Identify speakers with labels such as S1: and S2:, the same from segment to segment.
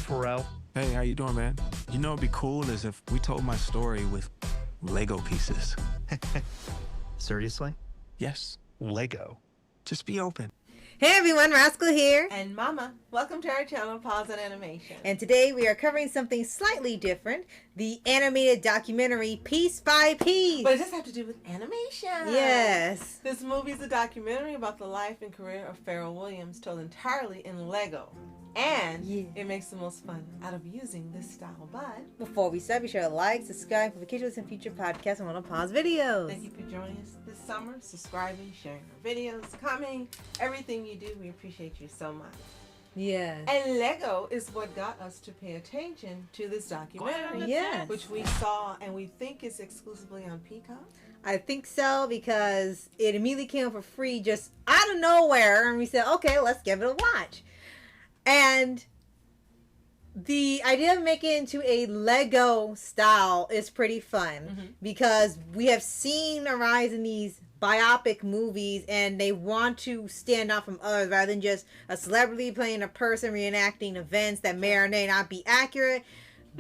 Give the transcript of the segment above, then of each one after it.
S1: Pharrell.
S2: Hey, how you doing, man? You know what'd be cool is if we told my story with Lego pieces.
S1: Seriously?
S2: Yes.
S1: Lego.
S2: Just be open.
S3: Hey everyone, Rascal here.
S4: And Mama. Welcome to our channel, Paws On Animation.
S3: And today we are covering something slightly different, the animated documentary Piece by Piece.
S4: But it does have to do with animation.
S3: Yes.
S4: This movie is a documentary about the life and career of Pharrell Williams, told entirely in Lego. And it makes the most fun out of using this style. But
S3: before we start, be sure to like, subscribe for notifications and future podcasts and one of Paws videos.
S4: Thank you for joining us this summer, subscribing, sharing our videos, commenting, everything you do. We appreciate you so much.
S3: Yeah.
S4: And Lego is what got us to pay attention to this documentary.
S3: Yes.
S4: Which we saw and we think is exclusively on Peacock.
S3: I think so because it immediately came up for free just out of nowhere. And we said, okay, let's give it a watch. And the idea of making it into a Lego style is pretty fun because we have seen a rise in these biopic movies and they want to stand out from others rather than just a celebrity playing a person reenacting events that may or may not be accurate.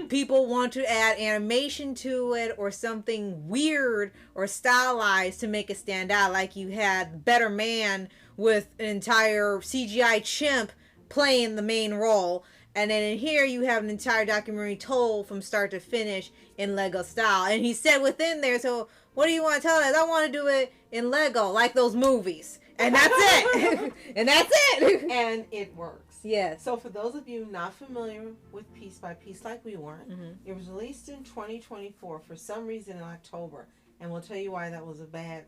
S3: People want to add animation to it or something weird or stylized to make it stand out, like you had Better Man with an entire CGI chimp playing the main role, and then in here you have an entire documentary told from start to finish in Lego style. And he said within there, so what do you want to tell us? I want to do it in Lego like those movies, and that's it. And that's it.
S4: And it works.
S3: Yes.
S4: So for those of you not familiar with Piece by Piece like we weren't, it was released in 2024 for some reason in October, and we'll tell you why that was a bad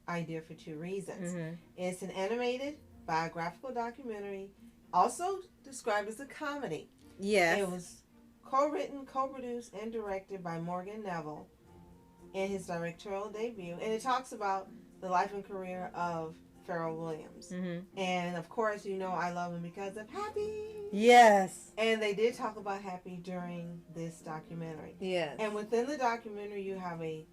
S4: idea for two reasons. It's an animated biographical documentary, also described as a comedy.
S3: Yes.
S4: It was co-written, co-produced, and directed by Morgan Neville in his directorial debut. And it talks about the life and career of Pharrell Williams. And of course, you know I love him because of Happy.
S3: Yes.
S4: And they did talk about Happy during this documentary.
S3: Yes.
S4: And within the documentary, you have a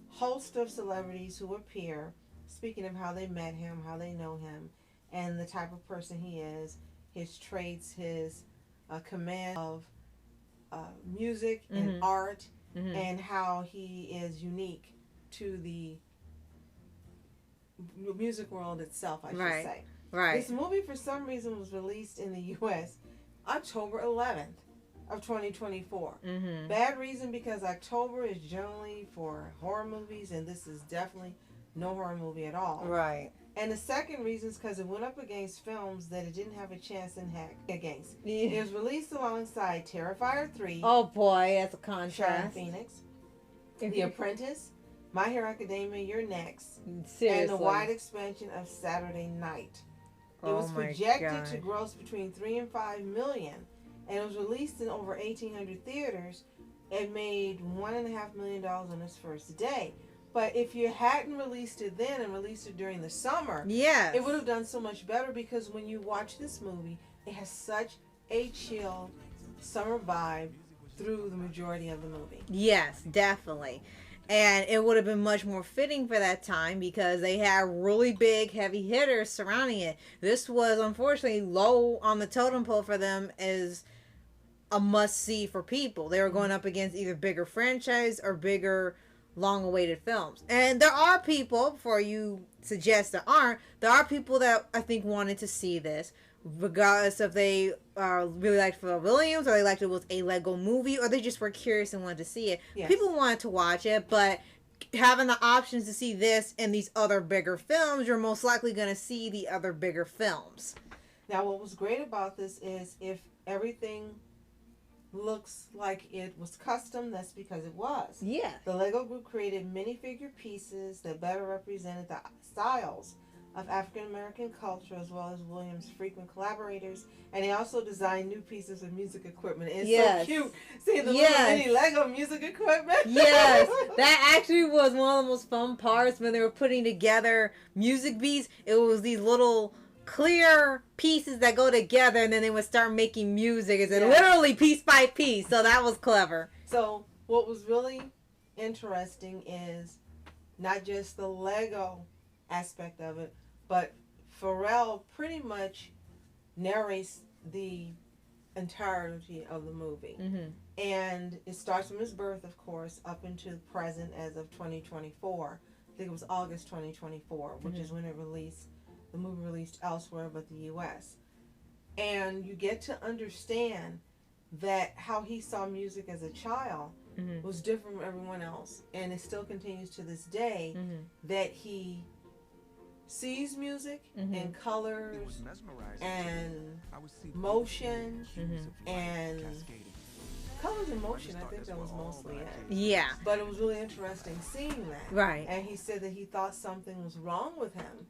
S4: host of celebrities who appear, speaking of how they met him, how they know him, and the type of person he is, his traits, his command of music and art, and how he is unique to the music world itself, I should say.
S3: Right.
S4: This movie, for some reason, was released in the U.S. October 11th of 2024. Bad reason, because October is generally for horror movies, and this is definitely no horror movie at all.
S3: Right.
S4: And the second reason is because it went up against films that it didn't have a chance in heck against.
S3: Yeah.
S4: It was released alongside Terrifier 3.
S3: Oh boy, that's a
S4: Sharon
S3: contrast.
S4: Phoenix. The Apprentice. My Hero Academia, You're Next.
S3: Seriously.
S4: And the wide expansion of Saturday Night. It was projected to gross between 3 and 5 million. And it was released in over 1,800 theaters. It made $1.5 million on its first day. But if you hadn't released it then and released it during the summer, it would have done so much better, because when you watch this movie, it has such a chill summer vibe through the majority of the movie.
S3: Yes, definitely. And it would have been much more fitting for that time because they had really big, heavy hitters surrounding it. This was, unfortunately, low on the totem pole for them as a must-see for people. They were going up against either bigger franchise or bigger, long-awaited films. And there are people, before you suggest there are people that I think wanted to see this, regardless if they really liked Pharrell Williams or they liked it was a Lego movie or they just were curious and wanted to see it.
S4: Yes.
S3: People wanted to watch it, but having the options to see this and these other bigger films, you're most likely going to see the other bigger films.
S4: Now, what was great about this is if everything looks like it was custom, that's because it was.
S3: Yeah.
S4: The Lego group created minifigure pieces that better represented the styles of African American culture, as well as Williams' frequent collaborators, and they also designed new pieces of music equipment. It's so cute seeing the little mini Lego music equipment.
S3: Yes, that actually was one of the most fun parts when they were putting together music beats. It was these little clear pieces that go together, and then they would start making music. It's literally piece by piece, so that was clever.
S4: So what was really interesting is not just the Lego aspect of it, but Pharrell pretty much narrates the entirety of the movie. And it starts from his birth, of course, up into the present as of 2024. I think it was August 2024, which is when it released. The movie released elsewhere but the U.S. And you get to understand that how he saw music as a child was different from everyone else. And it still continues to this day that he sees music and colors and motion and colors and motion. I think that was mostly it.
S3: Yeah.
S4: But it was really interesting seeing that.
S3: Right.
S4: And he said that he thought something was wrong with him,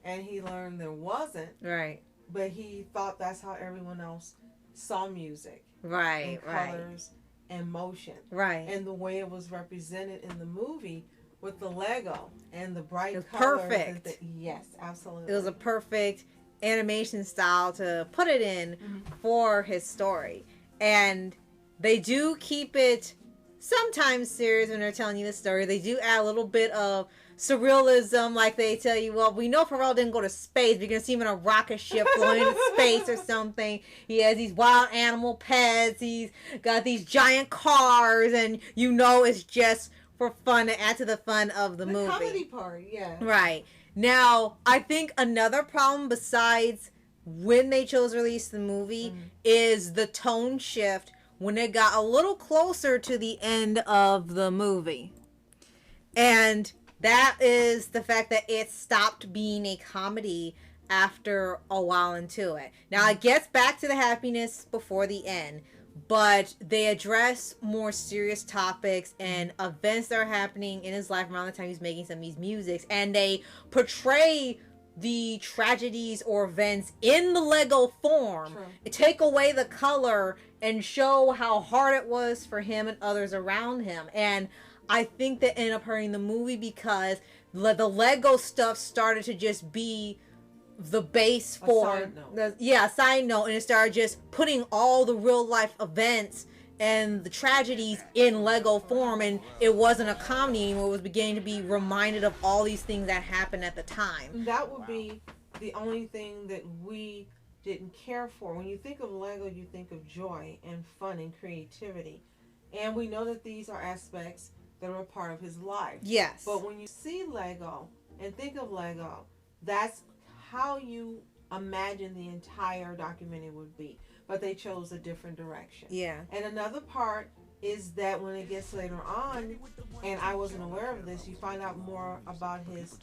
S4: and he learned there wasn't.
S3: Right.
S4: But he thought that's how everyone else saw music.
S3: Right.
S4: And colors and motion.
S3: Right.
S4: And the way it was represented in the movie with the Lego and the bright colors.
S3: Perfect.
S4: Yes, absolutely.
S3: It was a perfect animation style to put it in for his story. And they do keep it sometimes serious when they're telling you the story. They do add a little bit of surrealism, like they tell you, well, we know Pharrell didn't go to space. We're going to see him in a rocket ship going into space or something. He has these wild animal pets. He's got these giant cars, and you know it's just for fun to add to the fun of the movie.
S4: The comedy part, yeah.
S3: Right. Now, I think another problem besides when they chose to release the movie is the tone shift when it got a little closer to the end of the movie. And that is the fact that it stopped being a comedy after a while into it. Now, it gets back to the happiness before the end, but they address more serious topics and events that are happening in his life around the time he's making some of these musics, and they portray the tragedies or events in the Lego form. True. Take away the color and show how hard it was for him and others around him. And I think that ended up hurting the movie because the Lego stuff started to just be the base for side note, and it started just putting all the real life events and the tragedies in Lego form, and it wasn't a comedy anymore. It was beginning to be reminded of all these things that happened at the time.
S4: That would be the only thing that we didn't care for. When you think of Lego, you think of joy and fun and creativity, and we know that these are aspects that are a part of his life.
S3: Yes.
S4: But when you see Lego and think of Lego, that's how you imagine the entire documentary would be. But they chose a different direction.
S3: Yeah.
S4: And another part is that when it gets later on, and I wasn't aware of this, you find out more about his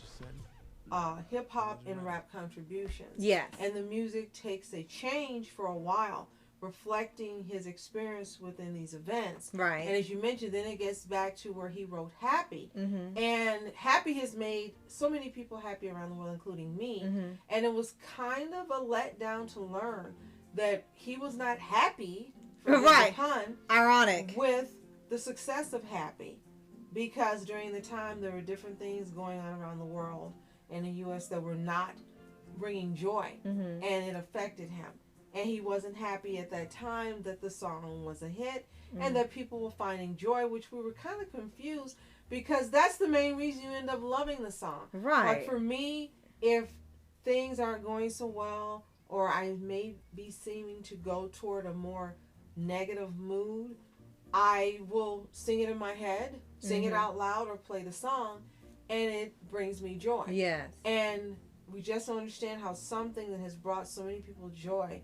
S4: hip-hop and rap contributions.
S3: Yes.
S4: And the music takes a change for a while, reflecting his experience within these events.
S3: Right.
S4: And as you mentioned, then it gets back to where he wrote Happy. And Happy has made so many people happy around the world, including me. And it was kind of a letdown to learn that he was not happy, for the pun,
S3: ironic,
S4: with the success of Happy. Because during the time there were different things going on around the world in the U.S. that were not bringing joy. And it affected him. And he wasn't happy at that time that the song was a hit and that people were finding joy, which we were kind of confused because that's the main reason you end up loving the song.
S3: Right.
S4: Like for me, if things aren't going so well or I may be seeming to go toward a more negative mood, I will sing it in my head, sing it out loud, or play the song, and it brings me joy.
S3: Yes.
S4: And we just don't understand how something that has brought so many people joy,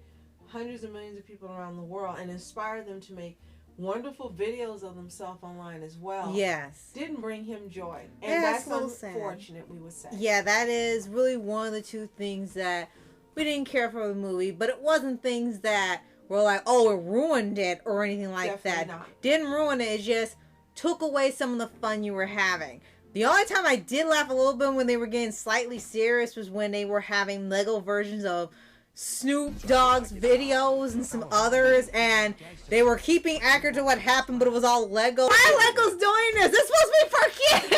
S4: hundreds of millions of people around the world, and inspired them to make wonderful videos of themselves online as well.
S3: Yes.
S4: Didn't bring him joy. And that's unfortunate, we would say.
S3: Yeah, that is really one of the two things that we didn't care for the movie, but it wasn't things that were like, oh, it ruined it or anything like
S4: Definitely
S3: that.
S4: Not.
S3: Didn't ruin it. It just took away some of the fun you were having. The only time I did laugh a little bit when they were getting slightly serious was when they were having Lego versions of Snoop Dogg's videos and some others, and they were keeping accurate to what happened, but it was all Lego. Why are Legos doing this? This is supposed to be for kids.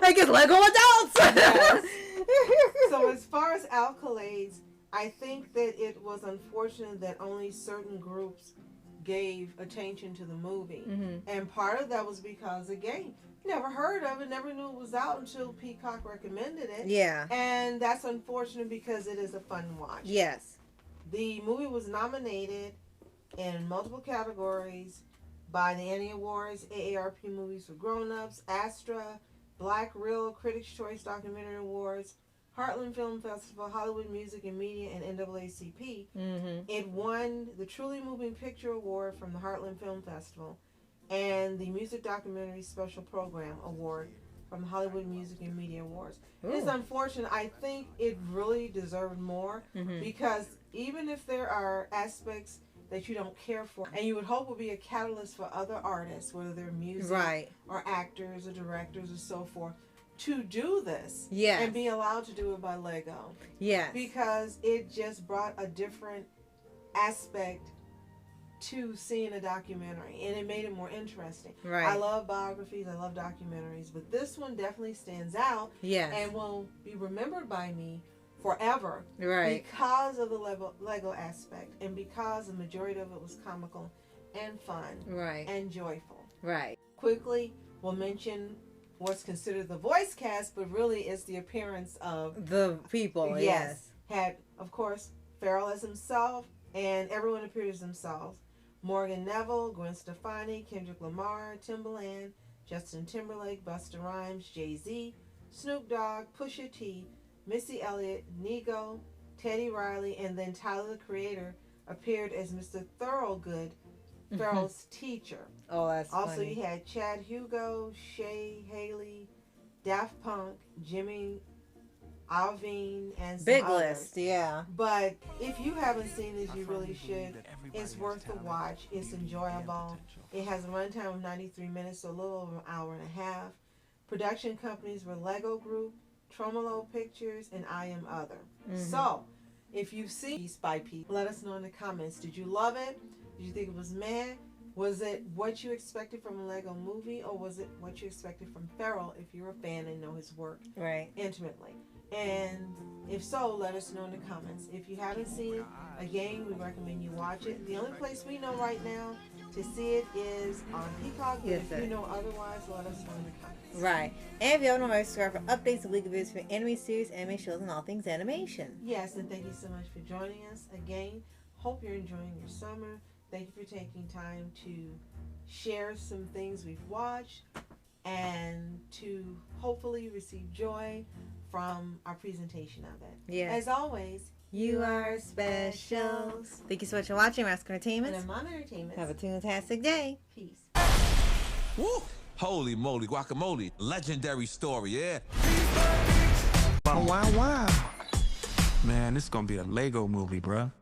S3: I guess Lego adults.
S4: Yes. So as far as accolades, I think that it was unfortunate that only certain groups gave attention to the movie. And part of that was because, again, never heard of it, never knew it was out until Peacock recommended it.
S3: Yeah.
S4: And that's unfortunate because it is a fun watch.
S3: Yes.
S4: The movie was nominated in multiple categories by the Annie Awards, AARP Movies for Grown-Ups, Astra, Black Reel, Critics' Choice Documentary Awards, Heartland Film Festival, Hollywood Music and Media, and NAACP. It won the Truly Moving Picture Award from the Heartland Film Festival and the Music Documentary Special Program Award from the Hollywood Music and Media Awards. Ooh. It is unfortunate. I think it really deserved more because even if there are aspects that you don't care for, and you would hope would be a catalyst for other artists, whether they're music or actors or directors or so forth, to do this and be allowed to do it by Lego. Yes. Because it just brought a different aspect to seeing a documentary, and it made it more interesting. Right. I love biographies, I love documentaries, but this one definitely stands out and will be remembered by me forever because of the Lego aspect and because the majority of it was comical and fun and joyful. Right. Quickly, we'll mention what's considered the voice cast, but really it's the appearance of
S3: the people. Yes.
S4: Had, of course, Pharrell as himself, and everyone appeared as themselves. Morgan Neville, Gwen Stefani, Kendrick Lamar, Timbaland, Justin Timberlake, Busta Rhymes, Jay-Z, Snoop Dogg, Pusha T, Missy Elliott, Nigo, Teddy Riley, and then Tyler, the Creator, appeared as Mr. Thorogood, Pharrell's teacher. Oh, that's also funny. You had Chad Hugo, Shay Haley, Daft Punk, Jimmy Iovine, and some
S3: big
S4: others.
S3: List, yeah.
S4: But if you haven't seen this, you really should. It's worth the watch. It's enjoyable. It has a runtime of 93 minutes, so a little over an hour and a half. Production companies were Lego Group, Tremolo Pictures, and I Am Other. So, if you see piece by piece, let us know in the comments. Did you love it? Did you think it was meh? Was it what you expected from a Lego movie, or was it what you expected from Pharrell if you're a fan and know his work intimately? And if so, let us know in the comments. If you haven't seen it, again, we recommend you watch it. The only place we know right now to see it is on Peacock. But if you know otherwise, let us know in the comments. Right.
S3: And if you haven't already, subscribe for updates and legal videos for anime series, anime shows, and all things animation.
S4: Yes, and thank you so much for joining us. Again, hope you're enjoying your summer. Thank you for taking time to share some things we've watched and to hopefully receive joy from our presentation of it. Yeah. As always,
S3: you are special. Thank you so much for watching Rascal Entertainment.
S4: And Amana Entertainment.
S3: Have a fantastic day.
S4: Peace.
S5: Woo! Holy moly, guacamole. Legendary story, yeah?
S2: Wow. Man, this is gonna be a Lego movie, bruh.